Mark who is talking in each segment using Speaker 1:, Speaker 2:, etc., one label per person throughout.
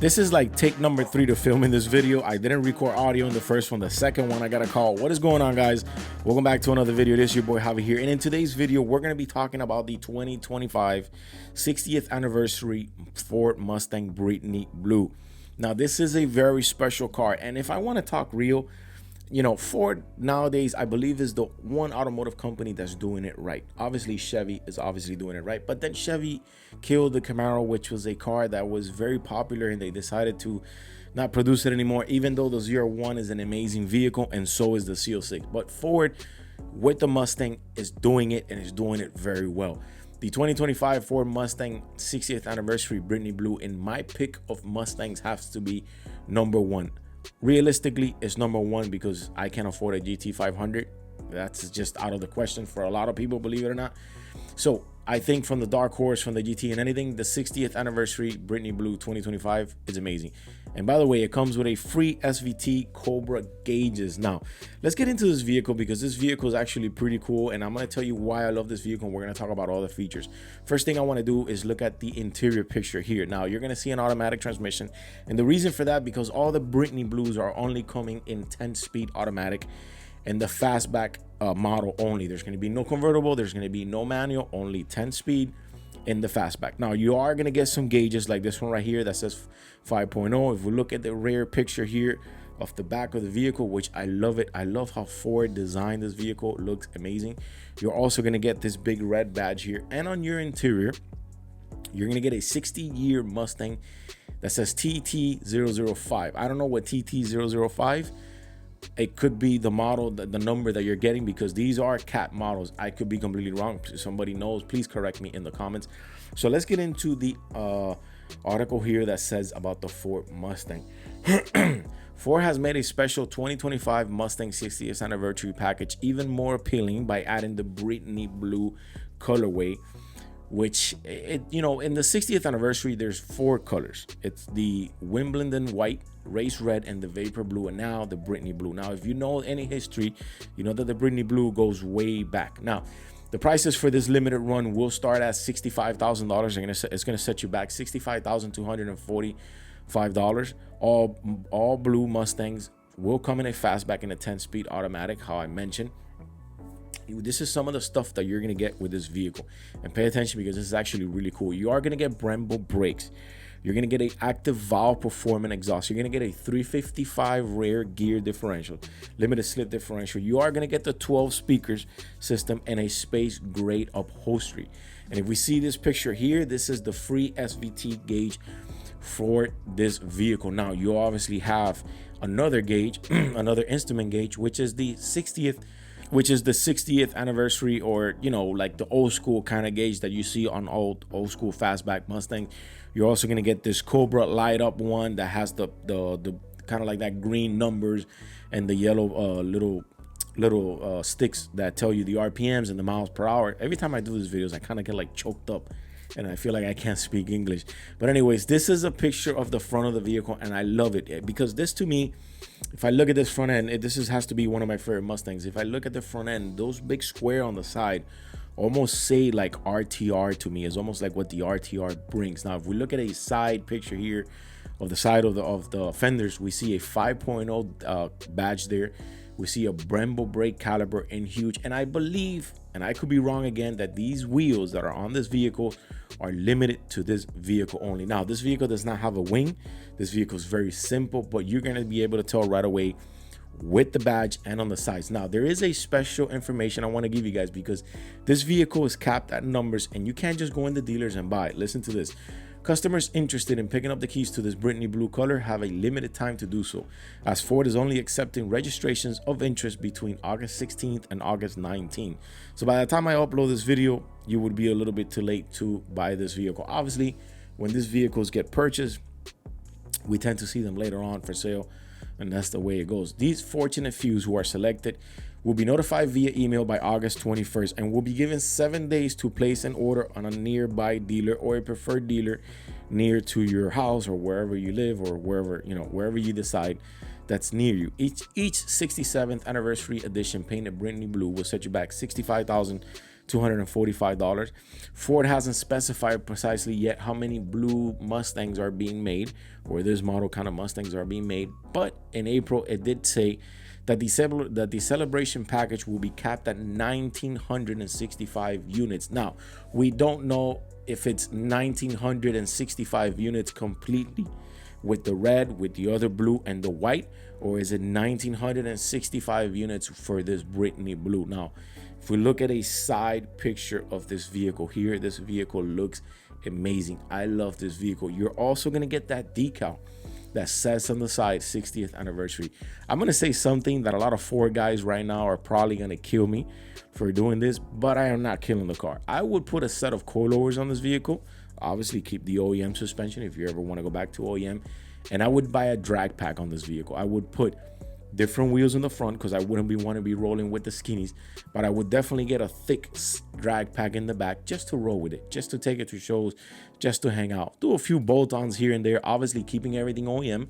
Speaker 1: This is like take number 3 to film in this video. I didn't record audio in the first one. The second one I got a call. What is going on, guys? Welcome back to another video. This is your boy Javi here, and in today's video we're going to be talking about the 2025 60th anniversary Ford Mustang Brittany Blue. Now this is a very special car, and if I want to talk real, you know, Ford nowadays, I believe, is the one automotive company that's doing it right. Obviously, Chevy is obviously doing it right, but then Chevy killed the Camaro, which was a car that was very popular, and they decided to not produce it anymore, even though the Z01 is an amazing vehicle, and so is the CO6. But Ford, with the Mustang, is doing it, and is doing it very well. The 2025 Ford Mustang 60th anniversary Brittany Blue, in my pick of Mustangs, has to be number 1. Realistically, it's number 1 because I can't afford a GT 500. That's just out of the question for a lot of people, believe it or not. So I think from the dark horse, from the GT and anything, the 60th anniversary Brittany Blue 2025 is amazing. And by the way, it comes with a free SVT Cobra gauges. Now let's get into this vehicle, because this vehicle is actually pretty cool, and I'm going to tell you why I love this vehicle, and we're going to talk about all the features. First thing I want to do is look at the interior picture here. Now you're going to see an automatic transmission, and the reason for that, because all the Brittany Blues are only coming in 10-speed automatic, and the fastback model only. There's going to be no convertible, there's going to be no manual, only 10-speed in the fastback. Now you are going to get some gauges like this one right here that says 5.0. If we look at the rear picture here of the back of the vehicle, which I love it, I love how Ford designed this vehicle. It looks amazing. You're also going to get this big red badge here, and on your interior you're going to get a 60-year Mustang that says TT005. I don't know what TT005, it could be the model, the number that you're getting, because these are cat models. I could be completely wrong. If somebody knows, please correct me in the comments. So let's get into the article here that says about the Ford Mustang. Ford has made a special 2025 Mustang 60th anniversary package even more appealing by adding the Brittany Blue colorway, which you know, in the 60th anniversary there's 4 colors. It's the Wimbledon white, race red, and the vapor blue, and now the Brittany Blue. Now if you know any history, you know that the Brittany Blue goes way back. Now the prices for this limited run will start at $65,000. It's gonna set you back $65,245. All blue Mustangs will come in a fastback in a 10-speed automatic, how I mentioned. This is some of the stuff that you're going to get with this vehicle, and pay attention because this is actually really cool. You are going to get brembo brakes. You're going to get an active valve performance exhaust. You're going to get a 355 rear gear differential, limited slip differential. You are going to get the 12 speakers system and a space gray upholstery. And if we see this picture here, this is the free SVT gauge for this vehicle. Now you obviously have another gauge, another instrument gauge, which is the 60th anniversary, or you know, like the old school kind of gauge that you see on old school fastback Mustang. You're also going to get this Cobra light up one that has the kind of like that green numbers and the yellow little sticks that tell you the RPMs and the miles per hour. Every time I do these videos, I kind of get like choked up and I feel like I can't speak English. But anyways, this is a picture of the front of the vehicle, and I love it because this, to me, if I look at this front end, has to be one of my favorite Mustangs. If I look at the front end, those big square on the side almost say like RTR to me. It's almost like what the RTR brings. Now if we look at a side picture here of the side of the fenders, we see a 5.0 badge there. We see a brembo brake caliper in huge, and I believe, and I could be wrong again, that these wheels that are on this vehicle are limited to this vehicle only. Now this vehicle does not have a wing. This vehicle is very simple, but you're going to be able to tell right away with the badge and on the sides. Now there is a special information I want to give you guys, because this vehicle is capped at numbers and you can't just go in the dealers and buy it. Listen to this. Customers interested in picking up the keys to this Brittany Blue color have a limited time to do so, as Ford is only accepting registrations of interest between August 16th and August 19th. So by the time I upload this video, you would be a little bit too late to buy this vehicle. Obviously, when these vehicles get purchased, we tend to see them later on for sale, and that's the way it goes. These fortunate few who are selected will be notified via email by August 21st and will be given 7 days to place an order on a nearby dealer or a preferred dealer near to your house or wherever you live, or wherever, you know, wherever you decide that's near you. Each 67th anniversary edition painted Brittany Blue will set you back $65,000 $245. Ford hasn't specified precisely yet how many blue Mustangs are being made, or this model kind of Mustangs are being made, but in April it did say that the celebration package will be capped at 1,965 units. Now, we don't know if it's 1,965 units completely with the red, with the other blue, and the white, or is it 1,965 units for this Brittany Blue? Now, if we look at a side picture of this vehicle here, this vehicle looks amazing. I love this vehicle. You're also gonna get that decal that says on the side 60th anniversary. I'm gonna say something that a lot of Ford guys right now are probably gonna kill me for doing this, but I am not killing the car. I would put a set of coilovers on this vehicle, obviously keep the OEM suspension if you ever want to go back to OEM, and I would buy a drag pack on this vehicle. I would put different wheels in the front because I wouldn't want to be rolling with the skinnies, but I would definitely get a thick drag pack in the back just to roll with it, just to take it to shows, just to hang out, do a few bolt-ons here and there, obviously keeping everything OEM.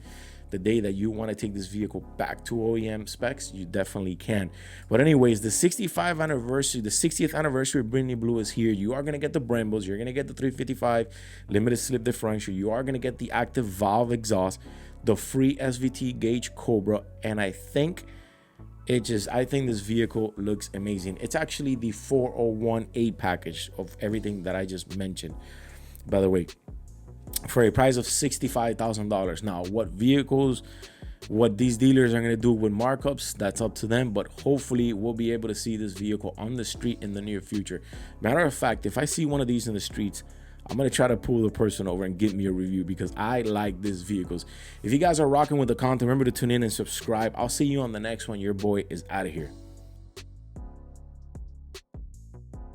Speaker 1: The day that you want to take this vehicle back to OEM specs, you definitely can. But anyways, the 60th anniversary of Brittany Blue is here. You are going to get the brembos, you're going to get the 355 limited slip differential, you are going to get the active valve exhaust, the free SVT gauge Cobra, and I think this vehicle looks amazing. It's actually the 401A package of everything that I just mentioned, by the way, for a price of $65,000. Now, what these dealers are going to do with markups, that's up to them, but hopefully we'll be able to see this vehicle on the street in the near future. Matter of fact, if I see one of these in the streets, I'm going to try to pull the person over and give me a review because I like these vehicles. If you guys are rocking with the content, remember to tune in and subscribe. I'll see you on the next one. Your boy is out of here.